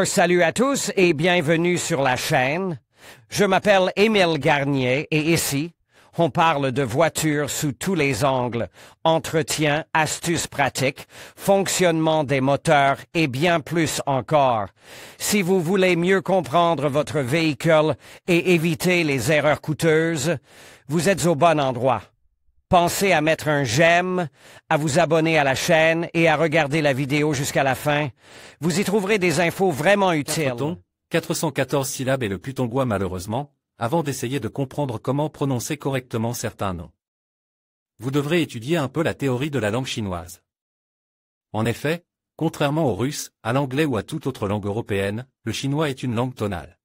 Salut à tous et bienvenue sur la chaîne. Je m'appelle Émile Garnier et ici, on parle de voitures sous tous les angles, entretien, astuces pratiques, fonctionnement des moteurs et bien plus encore. Si vous voulez mieux comprendre votre véhicule et éviter les erreurs coûteuses, vous êtes au bon endroit. Pensez à mettre un j'aime, à vous abonner à la chaîne et à regarder la vidéo jusqu'à la fin. Vous y trouverez des infos vraiment utiles. 414 syllabes et le putonghua malheureusement, avant d'essayer de comprendre comment prononcer correctement certains noms. Vous devrez étudier un peu la théorie de la langue chinoise. En effet, contrairement au russe, à l'anglais ou à toute autre langue européenne, le chinois est une langue tonale.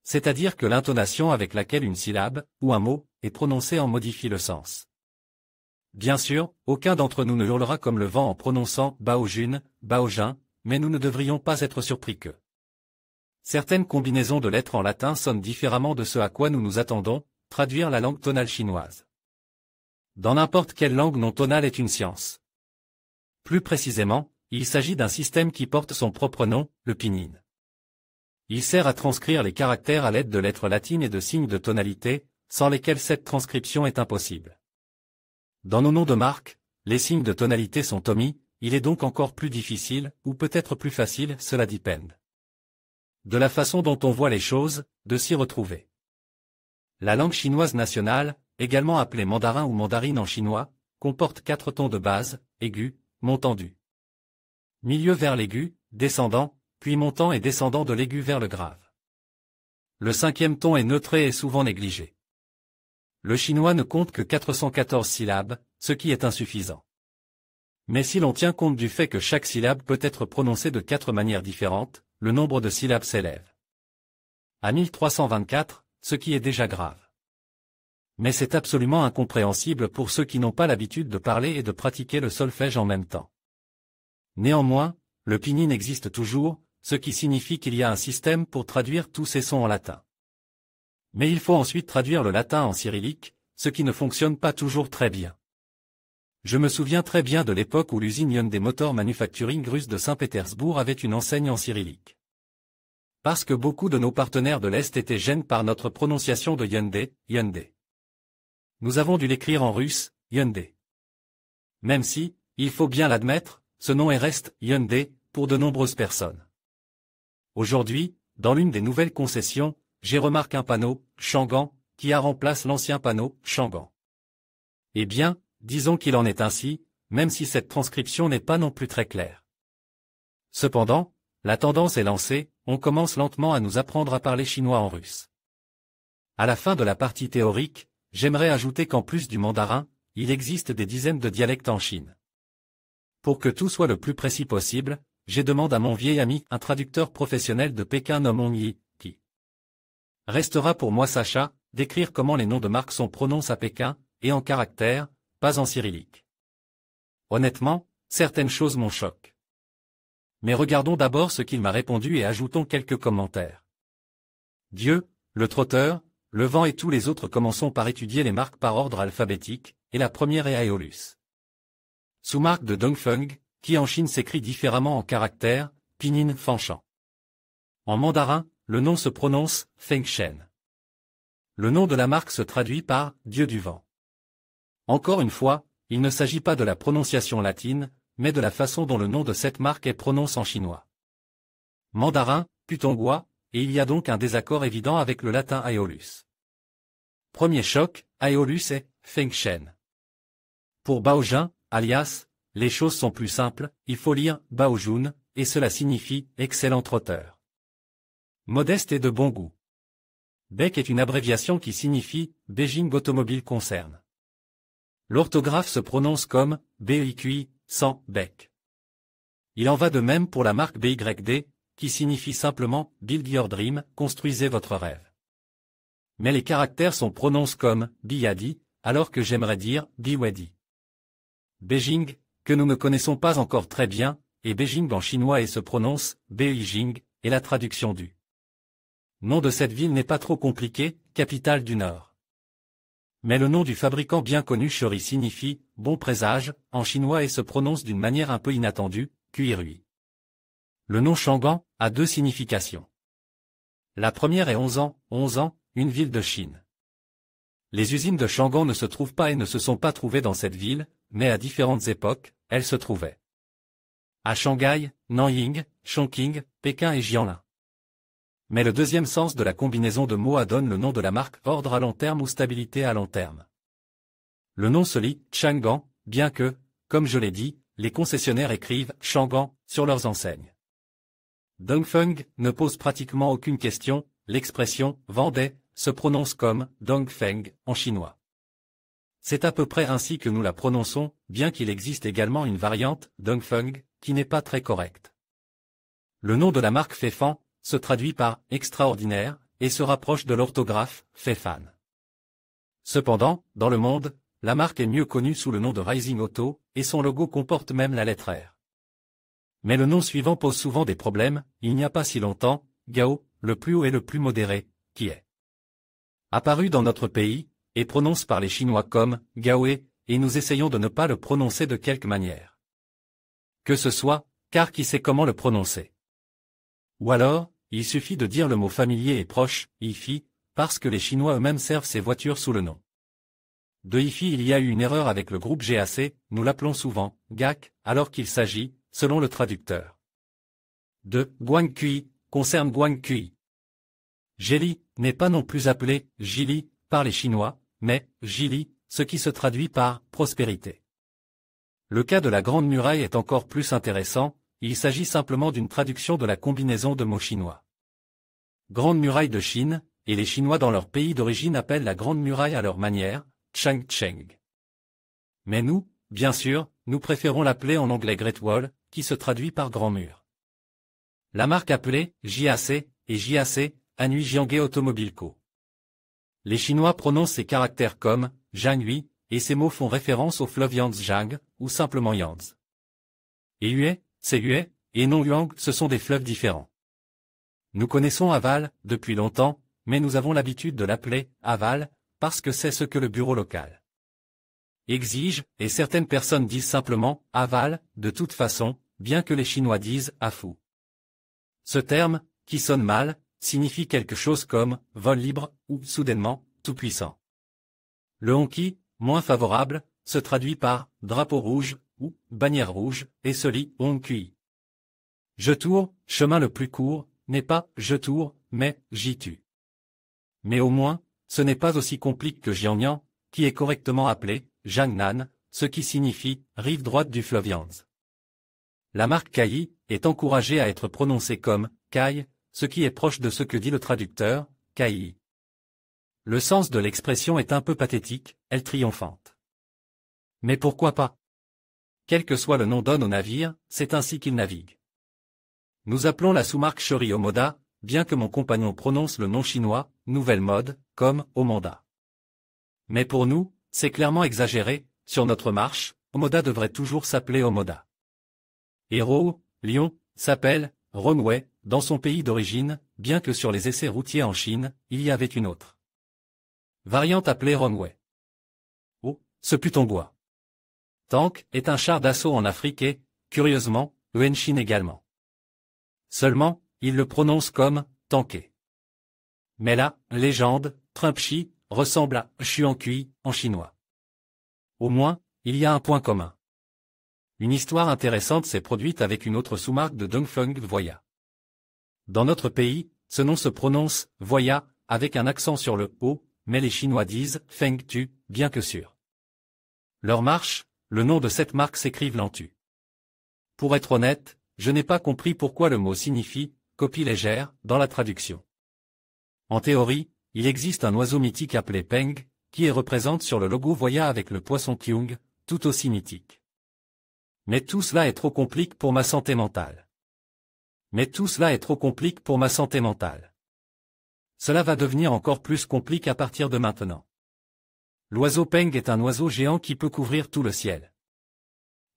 C'est-à-dire que l'intonation avec laquelle une syllabe, ou un mot, est prononcée en modifie le sens. Bien sûr, aucun d'entre nous ne hurlera comme le vent en prononçant Baojun, Baojin, mais nous ne devrions pas être surpris que certaines combinaisons de lettres en latin sonnent différemment de ce à quoi nous nous attendons, traduire la langue tonale chinoise. Dans n'importe quelle langue non tonale est une science. Plus précisément, il s'agit d'un système qui porte son propre nom, le pinyin. Il sert à transcrire les caractères à l'aide de lettres latines et de signes de tonalité, sans lesquels cette transcription est impossible. Dans nos noms de marque, les signes de tonalité sont omis, il est donc encore plus difficile, ou peut-être plus facile, cela dépend de la façon dont on voit les choses, de s'y retrouver. La langue chinoise nationale, également appelée mandarin ou mandarine en chinois, comporte 4 tons de base, aigu, montant du milieu vers l'aigu, descendant, puis montant et descendant de l'aigu vers le grave. Le 5e ton est neutré et souvent négligé. Le chinois ne compte que 414 syllabes, ce qui est insuffisant. Mais si l'on tient compte du fait que chaque syllabe peut être prononcée de 4 manières différentes, le nombre de syllabes s'élève à 1324, ce qui est déjà grave. Mais c'est absolument incompréhensible pour ceux qui n'ont pas l'habitude de parler et de pratiquer le solfège en même temps. Néanmoins, le pinyin existe toujours, ce qui signifie qu'il y a un système pour traduire tous ces sons en latin. Mais il faut ensuite traduire le latin en cyrillique, ce qui ne fonctionne pas toujours très bien. Je me souviens très bien de l'époque où l'usine Hyundai Motor Manufacturing russe de Saint-Pétersbourg avait une enseigne en cyrillique. Parce que beaucoup de nos partenaires de l'Est étaient gênés par notre prononciation de Hyundai, Hyundai. Nous avons dû l'écrire en russe, Hyundai. Même si, il faut bien l'admettre, ce nom est reste Hyundai pour de nombreuses personnes. Aujourd'hui, dans l'une des nouvelles concessions, j'ai remarqué un panneau, Changan, qui a remplacé l'ancien panneau, Changan. Eh bien, disons qu'il en est ainsi, même si cette transcription n'est pas non plus très claire. Cependant, la tendance est lancée, on commence lentement à nous apprendre à parler chinois en russe. À la fin de la partie théorique, j'aimerais ajouter qu'en plus du mandarin, il existe des dizaines de dialectes en Chine. Pour que tout soit le plus précis possible, j'ai demandé à mon vieil ami, un traducteur professionnel de Pékin nommé Hong Yi, qui restera pour moi Sacha, d'écrire comment les noms de marques sont prononcés à Pékin, et en caractères, pas en cyrillique. Honnêtement, certaines choses m'ont choqué. Mais regardons d'abord ce qu'il m'a répondu et ajoutons quelques commentaires. Dieu, le trotteur, le vent et tous les autres commençons par étudier les marques par ordre alphabétique, et la première est Aeolus. Sous-marque de Dongfeng, qui en Chine s'écrit différemment en caractères, pinyin Fanshan. En mandarin, le nom se prononce Fengshen. Le nom de la marque se traduit par Dieu du vent. Encore une fois, il ne s'agit pas de la prononciation latine, mais de la façon dont le nom de cette marque est prononcé en chinois. Mandarin, putonghua, et il y a donc un désaccord évident avec le latin Aeolus. Premier choc, Aeolus est Fengshen. Pour Baojun, alias, les choses sont plus simples, il faut lire Baojun, et cela signifie excellent trotteur. Modeste et de bon goût. BEC est une abréviation qui signifie Beijing Automobile Concern. L'orthographe se prononce comme BEIQI, sans BEC. Il en va de même pour la marque BYD, qui signifie simplement Build Your Dream, construisez votre rêve. Mais les caractères sont prononcés comme Biyadi, alors que j'aimerais dire Biwedi. Beijing, que nous ne connaissons pas encore très bien, et Beijing en chinois et se prononce Beijing, est la traduction du nom de cette ville n'est pas trop compliqué, capitale du Nord. Mais le nom du fabricant bien connu Chery signifie « bon présage » en chinois et se prononce d'une manière un peu inattendue, Cuirui. Le nom Chang'an a deux significations. La première est 11 ans, une ville de Chine. Les usines de Chang'an ne se trouvent pas et ne se sont pas trouvées dans cette ville, mais à différentes époques, elles se trouvaient à Shanghai, Nanjing, Chongqing, Pékin et Jianlin. Mais le deuxième sens de la combinaison de mots donne le nom de la marque ordre à long terme ou stabilité à long terme. Le nom se lit Chang'an, bien que, comme je l'ai dit, les concessionnaires écrivent Chang'an sur leurs enseignes. Dongfeng ne pose pratiquement aucune question, l'expression vendait se prononce comme Dongfeng en chinois. C'est à peu près ainsi que nous la prononçons, bien qu'il existe également une variante, Dongfeng, qui n'est pas très correcte. Le nom de la marque Feifan se traduit par extraordinaire et se rapproche de l'orthographe Feifan. Cependant, dans le monde, la marque est mieux connue sous le nom de Rising Auto et son logo comporte même la lettre R. Mais le nom suivant pose souvent des problèmes, il n'y a pas si longtemps, Gao, le plus haut et le plus modéré, qui est apparu dans notre pays, et prononce par les Chinois comme Gaoé, et nous essayons de ne pas le prononcer de quelque manière que ce soit, car qui sait comment le prononcer. Ou alors, il suffit de dire le mot familier et proche, Ifi, parce que les Chinois eux-mêmes servent ces voitures sous le nom de Ifi. Il y a eu une erreur avec le groupe GAC, nous l'appelons souvent GAC, alors qu'il s'agit, selon le traducteur, de Guangqui, concerne Guangqui. Jili n'est pas non plus appelé Jili par les Chinois, mais Jili, ce qui se traduit par prospérité. Le cas de la Grande Muraille est encore plus intéressant, il s'agit simplement d'une traduction de la combinaison de mots chinois. Grande Muraille de Chine, et les Chinois dans leur pays d'origine appellent la Grande Muraille à leur manière, Changcheng. Mais nous, bien sûr, nous préférons l'appeler en anglais Great Wall, qui se traduit par Grand Mur. La marque appelée JAC et JAC, Anhui Jianghe Automobile Co. Les Chinois prononcent ces caractères comme Zhanghui, et ces mots font référence au fleuve Yangtze ou simplement Yangtze. Et Yue, c'est Yue, et non Yuang, ce sont des fleuves différents. Nous connaissons Aval depuis longtemps, mais nous avons l'habitude de l'appeler Aval, parce que c'est ce que le bureau local exige, et certaines personnes disent simplement Aval, de toute façon, bien que les Chinois disent Afu. Ce terme, qui sonne mal, signifie quelque chose comme vol libre ou soudainement tout puissant. Le honki, moins favorable, se traduit par drapeau rouge ou bannière rouge et se lit honkui. Je tour, chemin le plus court, n'est pas je tour, mais j'y tue. Mais au moins, ce n'est pas aussi compliqué que Jiangnan, qui est correctement appelé Jiangnan, ce qui signifie rive droite du fleuve Yangtze. La marque Kai est encouragée à être prononcée comme Kai, ce qui est proche de ce que dit le traducteur, Kai. Le sens de l'expression est un peu pathétique, elle triomphante. Mais pourquoi pas? Quel que soit le nom donné au navire, c'est ainsi qu'il navigue. Nous appelons la sous-marque Chery Omoda, bien que mon compagnon prononce le nom chinois, Nouvelle Mode, comme Omoda. Mais pour nous, c'est clairement exagéré, sur notre marche, Omoda devrait toujours s'appeler Omoda. Héros, Lyon, s'appelle Runway, dans son pays d'origine, bien que sur les essais routiers en Chine, il y avait une autre variante appelée Runway. Oh, ce putongois. Tank est un char d'assaut en Afrique et, curieusement, en Chine également. Seulement, il le prononce comme tanké. Mais la légende, Trumpchi, ressemble à Xuancui en chinois. Au moins, il y a un point commun. Une histoire intéressante s'est produite avec une autre sous-marque de Dongfeng Voya. Dans notre pays, ce nom se prononce Voya, avec un accent sur le O, mais les Chinois disent Feng Tu, bien que sur leur marche, le nom de cette marque s'écrive Lentu. Pour être honnête, je n'ai pas compris pourquoi le mot signifie copie légère dans la traduction. En théorie, il existe un oiseau mythique appelé Peng, qui est représenté sur le logo Voya avec le poisson Kyung, tout aussi mythique. Mais tout cela est trop compliqué pour ma santé mentale. Cela va devenir encore plus compliqué à partir de maintenant. L'oiseau Peng est un oiseau géant qui peut couvrir tout le ciel.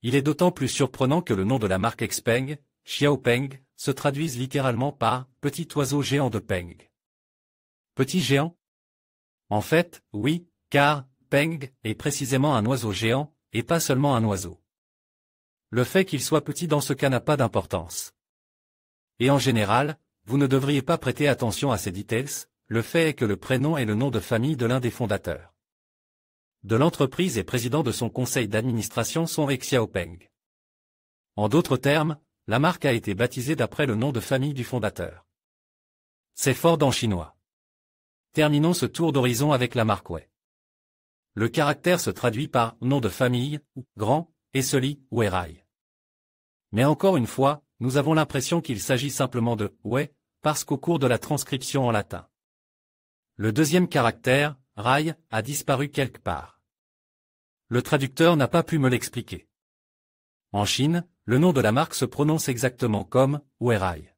Il est d'autant plus surprenant que le nom de la marque Xpeng, Xiaopeng, se traduise littéralement par « petit oiseau géant de Peng ». Petit géant? En fait, oui, car Peng est précisément un oiseau géant, et pas seulement un oiseau. Le fait qu'il soit petit dans ce cas n'a pas d'importance. Et en général, vous ne devriez pas prêter attention à ces details, le fait est que le prénom est le nom de famille de l'un des fondateurs de l'entreprise et président de son conseil d'administration sont Xiaopeng. En d'autres termes, la marque a été baptisée d'après le nom de famille du fondateur. C'est fort en chinois. Terminons ce tour d'horizon avec la marque Wei. Le caractère se traduit par nom de famille, ou grand, et se lit Weirai. Mais encore une fois, nous avons l'impression qu'il s'agit simplement de Wei, parce qu'au cours de la transcription en latin, le deuxième caractère, Rai, a disparu quelque part. Le traducteur n'a pas pu me l'expliquer. En Chine, le nom de la marque se prononce exactement comme Weirai.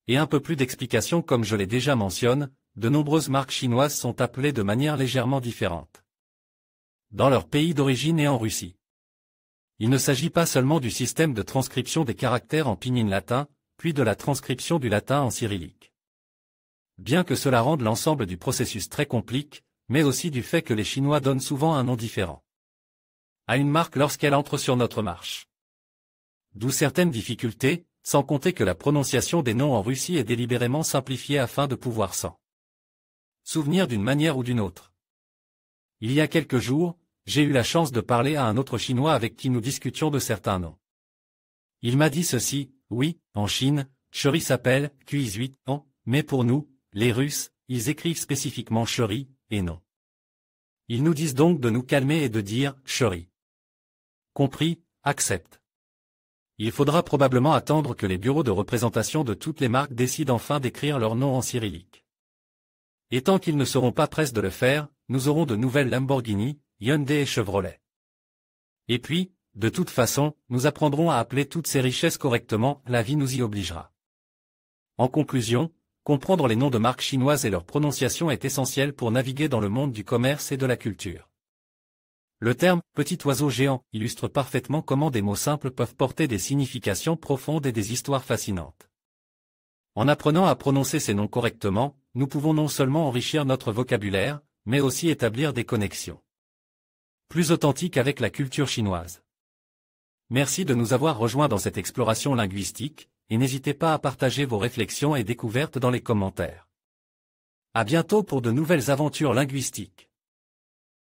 Et un peu plus d'explications comme je l'ai déjà mentionné, de nombreuses marques chinoises sont appelées de manière légèrement différente dans leur pays d'origine et en Russie. Il ne s'agit pas seulement du système de transcription des caractères en pinyin latin, puis de la transcription du latin en cyrillique. Bien que cela rende l'ensemble du processus très compliqué, mais aussi du fait que les Chinois donnent souvent un nom différent à une marque lorsqu'elle entre sur notre marche. D'où certaines difficultés, sans compter que la prononciation des noms en Russie est délibérément simplifiée afin de pouvoir s'en souvenir d'une manière ou d'une autre. Il y a quelques jours, j'ai eu la chance de parler à un autre Chinois avec qui nous discutions de certains noms. Il m'a dit ceci, oui, en Chine, Cheri s'appelle Q18 ans, mais pour nous, les Russes, ils écrivent spécifiquement Cheri, et non. Ils nous disent donc de nous calmer et de dire Cheri. Compris, accepte. Il faudra probablement attendre que les bureaux de représentation de toutes les marques décident enfin d'écrire leur nom en cyrillique. Et tant qu'ils ne seront pas pressés de le faire, nous aurons de nouvelles Lamborghini, Hyundai et Chevrolet. Et puis, de toute façon, nous apprendrons à appeler toutes ces richesses correctement, la vie nous y obligera. En conclusion, comprendre les noms de marques chinoises et leur prononciation est essentiel pour naviguer dans le monde du commerce et de la culture. Le terme « petit oiseau géant » illustre parfaitement comment des mots simples peuvent porter des significations profondes et des histoires fascinantes. En apprenant à prononcer ces noms correctement, nous pouvons non seulement enrichir notre vocabulaire, mais aussi établir des connexions plus authentiques avec la culture chinoise. Merci de nous avoir rejoints dans cette exploration linguistique, et n'hésitez pas à partager vos réflexions et découvertes dans les commentaires. À bientôt pour de nouvelles aventures linguistiques.